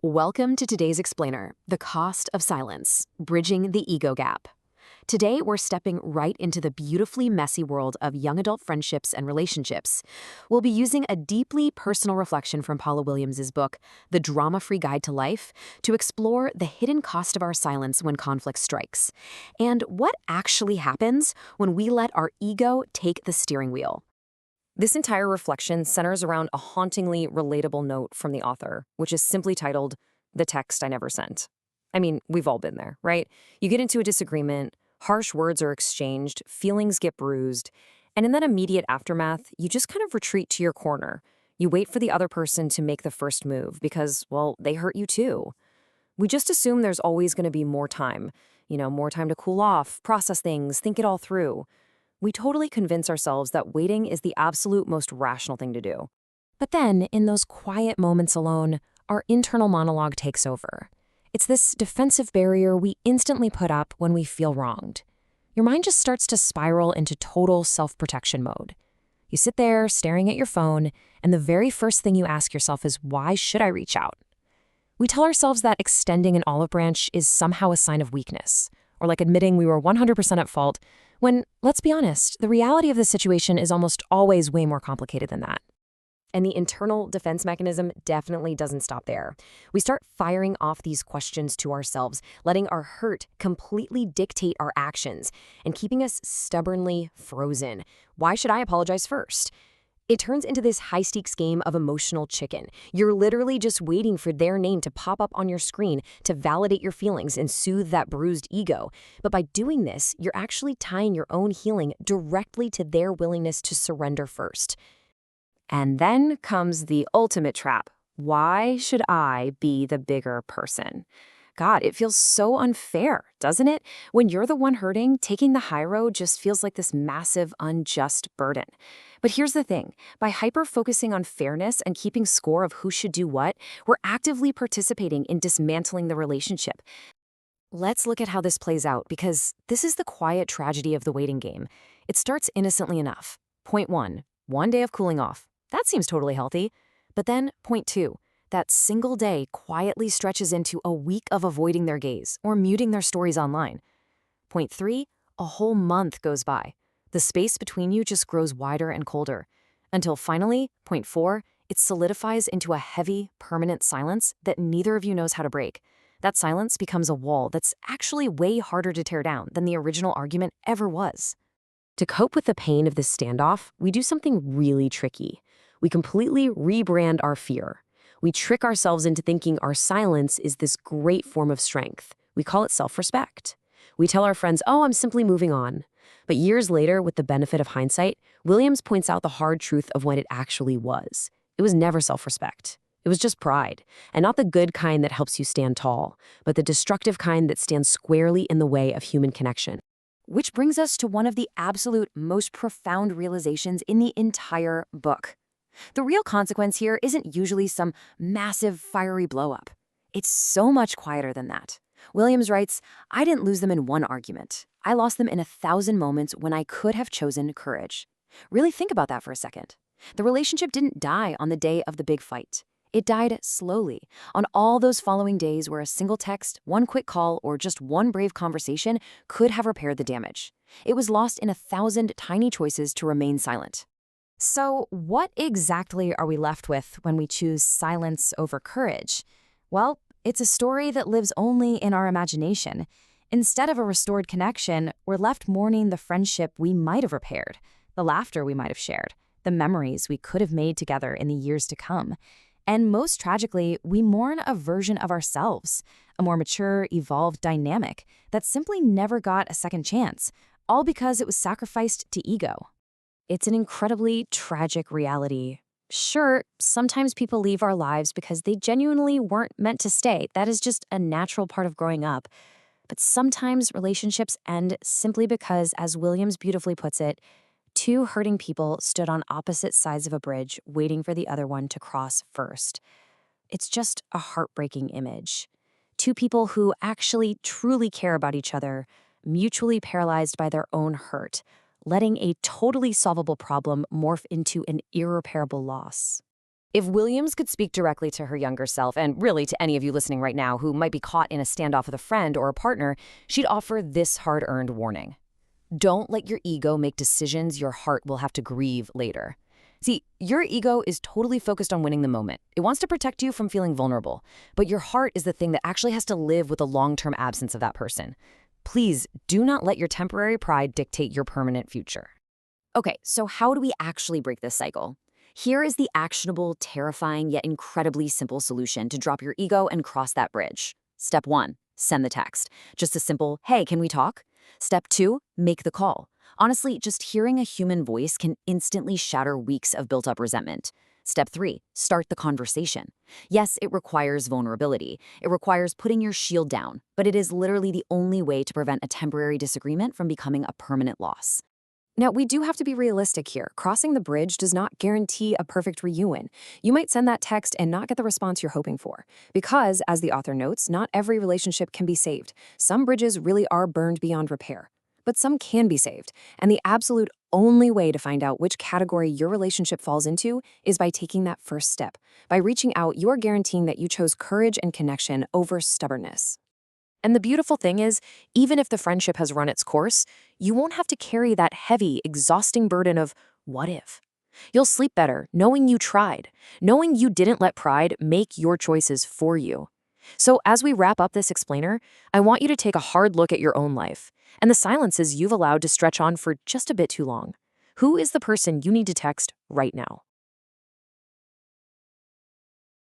Welcome to today's explainer, The Cost of Silence, Bridging the Ego Gap. Today, we're stepping right into the beautifully messy world of young adult friendships and relationships. We'll be using a deeply personal reflection from Paula Williams' book, The Drama-Free Guide to Life, to explore the hidden cost of our silence when conflict strikes, and what actually happens when we let our ego take the steering wheel. This entire reflection centers around a hauntingly relatable note from the author, which is simply titled, The Text I Never Sent. I mean, we've all been there, right? You get into a disagreement, harsh words are exchanged, feelings get bruised, and in that immediate aftermath, you just kind of retreat to your corner. You wait for the other person to make the first move because, well, they hurt you too. We just assume there's always going to be more time, more time to cool off, process things, think it all through. We totally convince ourselves that waiting is the absolute most rational thing to do. But then, in those quiet moments alone, our internal monologue takes over. It's this defensive barrier we instantly put up when we feel wronged. Your mind just starts to spiral into total self-protection mode. You sit there staring at your phone, and the very first thing you ask yourself is, why should I reach out? We tell ourselves that extending an olive branch is somehow a sign of weakness, or like admitting we were 100% at fault, when, let's be honest, the reality of the situation is almost always way more complicated than that. And the internal defense mechanism definitely doesn't stop there. We start firing off these questions to ourselves, letting our hurt completely dictate our actions and keeping us stubbornly frozen. Why should I apologize first? It turns into this high-stakes game of emotional chicken. You're literally just waiting for their name to pop up on your screen to validate your feelings and soothe that bruised ego. But by doing this, you're actually tying your own healing directly to their willingness to surrender first. And then comes the ultimate trap. Why should I be the bigger person? God, it feels so unfair, doesn't it? When you're the one hurting, taking the high road just feels like this massive, unjust burden. But here's the thing. By hyper-focusing on fairness and keeping score of who should do what, we're actively participating in dismantling the relationship. Let's look at how this plays out, because this is the quiet tragedy of the waiting game. It starts innocently enough. Point 1, 1 day of cooling off. That seems totally healthy. But then, point 2, that single day quietly stretches into a week of avoiding their gaze or muting their stories online. Point 3, a whole month goes by. The space between you just grows wider and colder. Until finally, point 4, it solidifies into a heavy, permanent silence that neither of you knows how to break. That silence becomes a wall that's actually way harder to tear down than the original argument ever was. To cope with the pain of this standoff, we do something really tricky. We completely rebrand our fear. We trick ourselves into thinking our silence is this great form of strength. We call it self-respect. We tell our friends, oh, I'm simply moving on. But years later, with the benefit of hindsight, Williams points out the hard truth of what it actually was. It was never self-respect. It was just pride, and not the good kind that helps you stand tall, but the destructive kind that stands squarely in the way of human connection. Which brings us to one of the absolute most profound realizations in the entire book. The real consequence here isn't usually some massive, fiery blow-up. It's so much quieter than that. Williams writes, I didn't lose them in one argument. I lost them in 1,000 moments when I could have chosen courage. Really think about that for a second. The relationship didn't die on the day of the big fight. It died slowly, on all those following days where a single text, one quick call, or just one brave conversation could have repaired the damage. It was lost in 1,000 tiny choices to remain silent. So what exactly are we left with when we choose silence over courage? Well, it's a story that lives only in our imagination. Instead of a restored connection, we're left mourning the friendship we might have repaired, the laughter we might have shared, the memories we could have made together in the years to come. And most tragically, we mourn a version of ourselves, a more mature, evolved dynamic that simply never got a second chance, all because it was sacrificed to ego. It's an incredibly tragic reality. Sure, sometimes people leave our lives because they genuinely weren't meant to stay. That is just a natural part of growing up. But sometimes relationships end simply because, as Williams beautifully puts it, two hurting people stood on opposite sides of a bridge waiting for the other one to cross first. It's just a heartbreaking image. Two people who actually truly care about each other, mutually paralyzed by their own hurt, letting a totally solvable problem morph into an irreparable loss. If Williams could speak directly to her younger self, and really to any of you listening right now who might be caught in a standoff with a friend or a partner, she'd offer this hard-earned warning. Don't let your ego make decisions your heart will have to grieve later. See, your ego is totally focused on winning the moment. It wants to protect you from feeling vulnerable, but your heart is the thing that actually has to live with the long-term absence of that person. Please do not let your temporary pride dictate your permanent future. Okay, so how do we actually break this cycle? Here is the actionable, terrifying, yet incredibly simple solution to drop your ego and cross that bridge. Step 1, send the text. Just a simple, hey, can we talk? Step 2, make the call. Honestly, just hearing a human voice can instantly shatter weeks of built-up resentment. Step 3, start the conversation. Yes, it requires vulnerability. It requires putting your shield down, but it is literally the only way to prevent a temporary disagreement from becoming a permanent loss. Now, we do have to be realistic here. Crossing the bridge does not guarantee a perfect reunion. You might send that text and not get the response you're hoping for. Because, as the author notes, not every relationship can be saved. Some bridges really are burned beyond repair. But some can be saved. And the absolute only way to find out which category your relationship falls into is by taking that first step. By reaching out, you are guaranteeing that you chose courage and connection over stubbornness. And the beautiful thing is, even if the friendship has run its course, you won't have to carry that heavy, exhausting burden of what if. You'll sleep better knowing you tried, knowing you didn't let pride make your choices for you. So as we wrap up this explainer, I want you to take a hard look at your own life and the silences you've allowed to stretch on for just a bit too long. Who is the person you need to text right now?